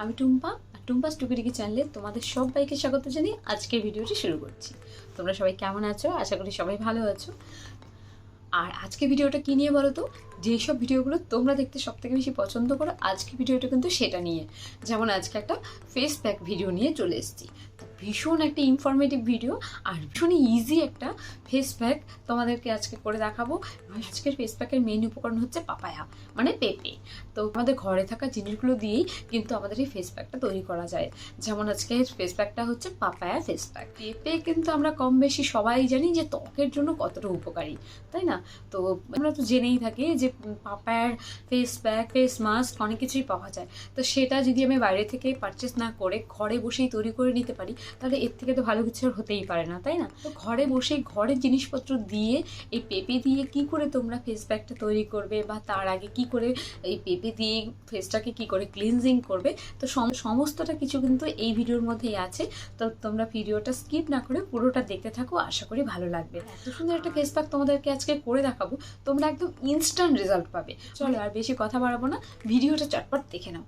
আমি টুম্পা আর টুম্পাস টুকিটিকি চ্যানেলে তোমাদের সবাইকে স্বাগত জানিয়ে আজকের ভিডিওটি শুরু করছি। তোমরা সবাই কেমন আছো? আশা করি সবাই ভালো আছো। আর আজকে ভিডিওটা কী নিয়ে বলো তো? যেসব ভিডিওগুলো তোমরা দেখতে সবথেকে বেশি পছন্দ করো, আজকে ভিডিওটা কিন্তু সেটা নিয়ে। যেমন আজকে একটা ফেস প্যাক ভিডিও নিয়ে চলে এসেছি। ভীষণ একটা ইনফরমেটিভ ভিডিও আর ভীষণই ইজি একটা ফেস প্যাক তোমাদেরকে আজকে করে দেখাবো। আজকের ফেস প্যাকের মেইন উপকরণ হচ্ছে পাপায়া, মানে পেঁপে। তো আমাদের ঘরে থাকা জিনিসগুলো দিয়েই কিন্তু আমাদের এই ফেস প্যাকটা তৈরি করা যায়। যেমন আজকে ফেস প্যাকটা হচ্ছে পাপায়া ফেস প্যাক। পেঁপে কিন্তু আমরা কম বেশি সবাই জানি যে ত্বকের জন্য কতটা উপকারী, তাই না? তো আমরা তো জেনেই থাকি যে পাপায়ার ফেস প্যাক, ফেস মাস্ক অনেক কিছুই পাওয়া যায়। তো সেটা যদি আমি বাইরে থেকে পারচেস না করে ঘরে বসেই তৈরি করে নিতে পারি, তাহলে এর থেকে তো ভালো কিছু আর হতেই পারে না, তাই না? তো ঘরে বসেই ঘরের জিনিসপত্র দিয়ে এই পেঁপে দিয়ে কি করে তোমরা ফেস প্যাকটা তৈরি করবে, বা তার আগে কি করে এই পেঁপে দিয়ে ফেসটাকে কি করে ক্লিনজিং করবে, তো সমস্তটা কিছু কিন্তু এই ভিডিওর মধ্যেই আছে। তো তোমরা ভিডিওটা স্কিপ না করে পুরোটা দেখতে থাকো, আশা করি ভালো লাগবে। এত সুন্দর একটা ফেস প্যাক তোমাদেরকে আজকে করে দেখাবো, তোমরা একদম ইনস্ট্যান্ট রেজাল্ট পাবে। চলো আর বেশি কথা বাড়াবো না, ভিডিওটা চটপট দেখে নাও।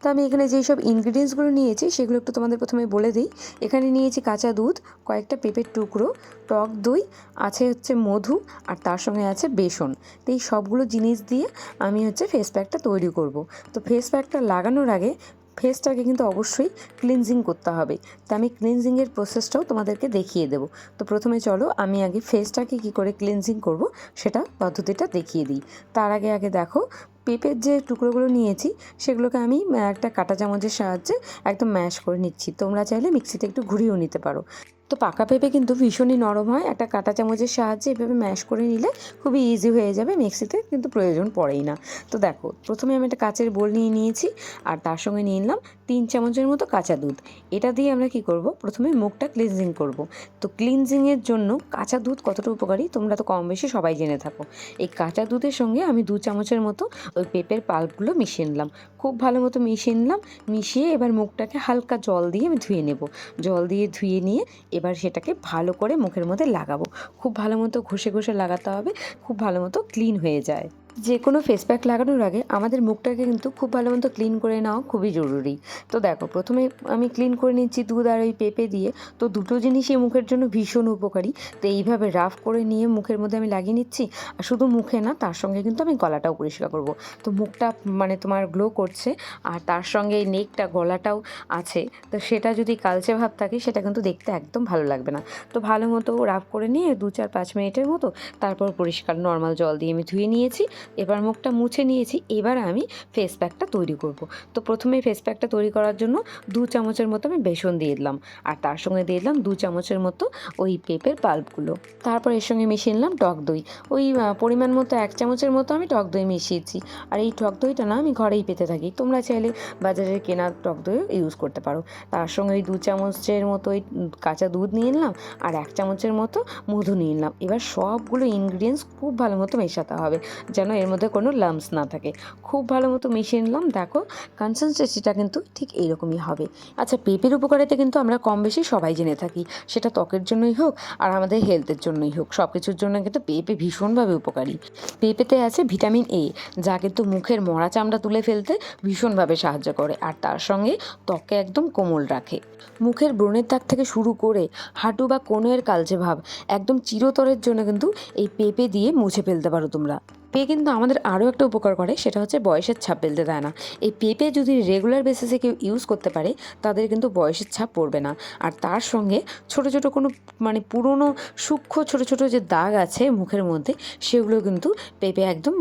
তো আমি এখানে যেই সব ইনগ্রিডিয়েন্টসগুলো নিয়েছি সেগুলো একটু তোমাদের প্রথমে বলে দিই। এখানে নিয়েছি কাঁচা দুধ, কয়েকটা পেঁপের টুকরো, টক দই, আছে হচ্ছে মধু, আর তার সঙ্গে আছে বেসন। তো এই সবগুলো জিনিস দিয়ে আমি ফেস প্যাকটা তৈরি করব। তো ফেস প্যাকটা লাগানোর আগে ফেসটাকে কিন্তু অবশ্যই ক্লিনজিং করতে হবে। তো আমি ক্লিনজিংয়ের প্রসেসটাও তোমাদেরকে দেখিয়ে দেবো। তো প্রথমে চলো আমি আগে ফেসটাকে কী করে ক্লিনজিং করব সেটা পদ্ধতিটা দেখিয়ে দিই। তার আগে দেখো, পেঁপের যে টুকরোগুলো নিয়েছি সেগুলোকে আমি একটা কাঁটা চামচের সাহায্যে একদম ম্যাশ করে নিচ্ছি। তোমরা চাইলে মিক্সিতে একটু ঘুরিয়েও নিতে পারো। তো পাকা পেঁপে কিন্তু ভীষণই নরম হয়, একটা কাঁটা চামচের সাহায্যে এভাবে ম্যাশ করে নিলে খুবই ইজি হয়ে যাবে, মিক্সিতে কিন্তু প্রয়োজন পড়েই না। তো দেখো, প্রথমে আমি একটা কাচের বোল নিয়ে নিয়েছি আর তার সঙ্গে নিয়ে নিলাম 3 চামচের মতো কাঁচা দুধ। এটা দিয়ে আমরা কি করব, প্রথমে মুখটা ক্লিনজিং করব। তো ক্লিনজিংয়ের জন্য কাঁচা দুধ কতটা উপকারী তোমরা তো কম বেশি সবাই জেনে থাকো। এই কাঁচা দুধের সঙ্গে আমি 2 চামচের মতো ওই পেঁপের পাল্পগুলো মিশিয়ে নিলাম। খুব ভালো মতো মিশিয়ে নিলাম। মিশিয়ে এবার মুখটাকে হালকা জল দিয়ে আমি ধুয়ে নেব। জল দিয়ে ধুয়ে নিয়ে এবার সেটাকে ভালো করে মুখের মধ্যে লাগাবো। খুব ভালো মতো ঘষে ঘষে লাগাতে হবে, খুব ভালো মতো ক্লিন হয়ে যায়। যে কোনো ফেস প্যাক লাগানোর আগে আমাদের মুখটাকে কিন্তু খুব ভালো মতো ক্লিন করে নেওয়া খুবই জরুরি। তো দেখো, প্রথমে আমি ক্লিন করে নিচ্ছি দুধ আর ওই পেঁপে দিয়ে। তো দুটো জিনিসই মুখের জন্য ভীষণ উপকারী। তো এইভাবে রাফ করে নিয়ে মুখের মধ্যে আমি লাগিয়ে নিচ্ছি। আর শুধু মুখে না, তার সঙ্গে কিন্তু আমি গলাটাও পরিষ্কার করব। তো মুখটা মানে তোমার গ্লো করছে, আর তার সঙ্গে এই নেকটা, গলাটাও আছে। তো সেটা যদি কালচে ভাব থাকে সেটা কিন্তু দেখতে একদম ভালো লাগবে না। তো ভালো মতো রাফ করে নিয়ে 2-4-5 মিনিটের মতো তারপর পরিষ্কার নর্মাল জল দিয়ে আমি ধুয়ে নিয়েছি। এবার মুখটা মুছে নিয়েছি। এবার আমি ফেস প্যাকটা তৈরি করব। তো প্রথমে ফেস প্যাকটা তৈরি করার জন্য 2 চামচের মতো আমি বেসন দিয়ে দিলাম, আর তার সঙ্গে দিয়ে দিলাম 2 চামচের মতো ওই পেঁপের পাল্পগুলো। তারপর এর সঙ্গে মিশিয়ে নিলাম টক দই। ওই পরিমাণ মতো 1 চামচের মতো আমি টক দই মিশিয়েছি। আর এই টক দইটা না আমি ঘরেই পেতে থাকি, তোমরা চাইলে বাজারে কেনা টক দইও ইউজ করতে পারো। তার সঙ্গে ওই 2 চামচের মতো ওই কাঁচা দুধ নিয়ে নিলাম, আর 1 চামচের মতো মধু নিয়ে নিলাম। এবার সবগুলো ইনগ্রিডিয়েন্টস খুব ভালো মতো মেশাতে হবে, যেন এর মধ্যে কোনো লাম্পস না থাকে। খুব ভালো মতো মিশিয়ে নিলাম। দেখো, কনসিস্টেন্সিটা কিন্তু ঠিক এইরকমই হবে। আচ্ছা, পেঁপের উপকারিতা কিন্তু আমরা কম বেশি সবাই জেনে থাকি, সেটা ত্বকের জন্যই হোক আর আমাদের হেলথের জন্যই হোক, সব কিছুর জন্য কিন্তু পেঁপে ভীষণভাবে উপকারী। পেঁপেতে আছে ভিটামিন এ, যা কিন্তু মুখের মরা চামড়া তুলে ফেলতে ভীষণভাবে সাহায্য করে, আর তার সঙ্গে ত্বকে একদম কোমল রাখে। মুখের ব্রণের দাগ থেকে শুরু করে হাঁটু বা কোণের কালচে ভাব একদম চিরতরের জন্য কিন্তু এই পেঁপে দিয়ে মুছে ফেলতে পারো তোমরা। পেঁপে কিন্তু আমাদের আরও একটা উপকার করে, সেটা হচ্ছে বয়সের ছাপ ফেলতে দেয় না। এই পেঁপে যদি রেগুলার বেসিসে কেউ ইউজ করতে পারে, তাদের কিন্তু বয়সের ছাপ পড়বে না। আর তার সঙ্গে ছোট ছোট কোনো মানে পুরনো সূক্ষ্ম ছোট ছোট যে দাগ আছে মুখের মধ্যে, সেগুলো কিন্তু পেঁপে একদম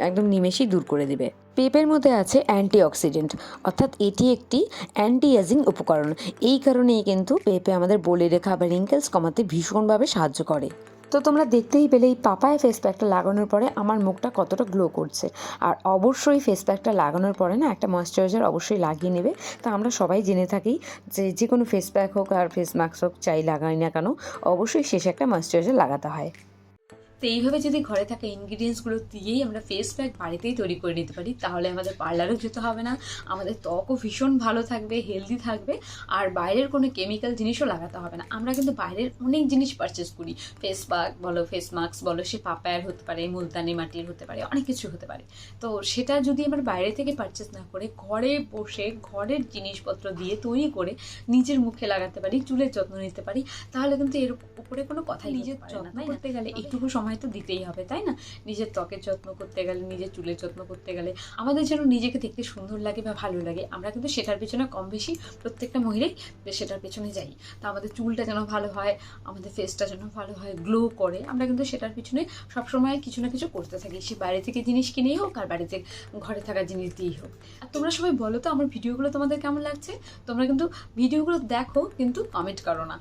একদম নিমেষেই দূর করে দেবে। পেঁপের মধ্যে আছে অ্যান্টিঅক্সিডেন্ট, অর্থাৎ এটি একটি অ্যান্টি এজিং উপকরণ। এই কারণেই কিন্তু পেঁপে আমাদের বলিরেখা বা রিঙ্কেলস কমাতে ভীষণভাবে সাহায্য করে। তো তোমরা দেখতেই পেলে এই পাপায়া ফেস প্যাকটা লাগানোর পরে আমার মুখটা কতটা গ্লো করছে। আর অবশ্যই ফেস প্যাকটা লাগানোর পরে না একটা ময়েশ্চারাইজার অবশ্যই লাগিয়ে নেবে। তা আমরা সবাই জেনে থাকি যে যে কোনো ফেস প্যাক হোক আর ফেস মাস্ক হোক, চাই লাগাই না কেন, অবশ্যই শেষে একটা ময়েশ্চারাইজার লাগাতে হয়। তো এইভাবে যদি ঘরে থাকা ইনগ্রিডিয়েন্টসগুলো দিয়েই আমরা ফেস প্যাক বাড়িতেই তৈরি করে নিতে পারি, তাহলে আমাদের পার্লারও যেতে হবে না, আমাদের ত্বকও ভীষণ ভালো থাকবে, হেলদি থাকবে, আর বাইরের কোনো কেমিক্যাল জিনিসও লাগাতে হবে না। আমরা কিন্তু বাইরের অনেক জিনিস পারচেস করি, ফেস প্যাক বলো, ফেস মাস্ক বলো, সে পাপায়ার হতে পারে, মুলতানি মাটির হতে পারে, অনেক কিছু হতে পারে। তো সেটা যদি আমরা বাইরে থেকে পারচেস না করে ঘরে বসে ঘরের জিনিসপত্র দিয়ে তৈরি করে নিজের মুখে লাগাতে পারি, চুলের যত্ন নিতে পারি, তাহলে কিন্তু এর উপরে কোনো কথাই নিজের যত্ন করতে গেলে এইটুকু সময় তো দিতেই হবে, তাই না? নিজের ত্বকের যত্ন করতে গেলে, নিজের চুলের যত্ন করতে গেলে, আমাদের যেন নিজেকে দেখতে সুন্দর লাগে বা ভালো লাগে, আমরা কিন্তু সেটার পেছনে কম বেশি প্রত্যেকটা মহিলাই সেটার পেছনে যাই। তা আমাদের চুলটা যেন ভালো হয়, আমাদের ফেসটা যেন ভালো হয়, গ্লো করে, আমরা কিন্তু সেটার পিছনে সবসময় কিছু না কিছু করতে থাকি, সে বাইরে থেকে জিনিস কিনেই হোক আর বাড়িতে ঘরে থাকা জিনিস দিয়েই হোক। আর তোমরা সবাই বলো তো আমার ভিডিওগুলো তোমাদের কেমন লাগছে? তোমরা কিন্তু ভিডিওগুলো দেখো, কিন্তু কমেন্ট করো না।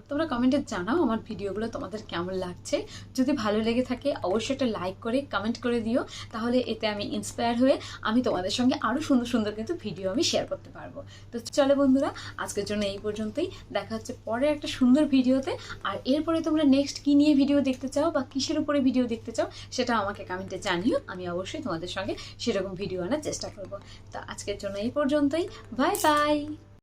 তোমরা কমেন্টে জানাও আমার ভিডিওগুলো তোমাদের কেমন লাগছে। যদি ভালো লেগে থাকে অবশ্যই একটা লাইক করে কমেন্ট করে দিও, তাহলে এতে আমি ইন্সপায়ার হয়ে আমি তোমাদের সঙ্গে আরও সুন্দর সুন্দর কিন্তু ভিডিও আমি শেয়ার করতে পারবো। তো চলো বন্ধুরা, আজকের জন্য এই পর্যন্তই, দেখা হচ্ছে পরে একটা সুন্দর ভিডিওতে। আর এরপরে তোমরা নেক্সট কী নিয়ে ভিডিও দেখতে চাও বা কিসের উপরে ভিডিও দেখতে চাও সেটা আমাকে কমেন্টে জানিও, আমি অবশ্যই তোমাদের সঙ্গে সেরকম ভিডিও আনার চেষ্টা করব। তো আজকের জন্য এই পর্যন্তই, বাই বাই।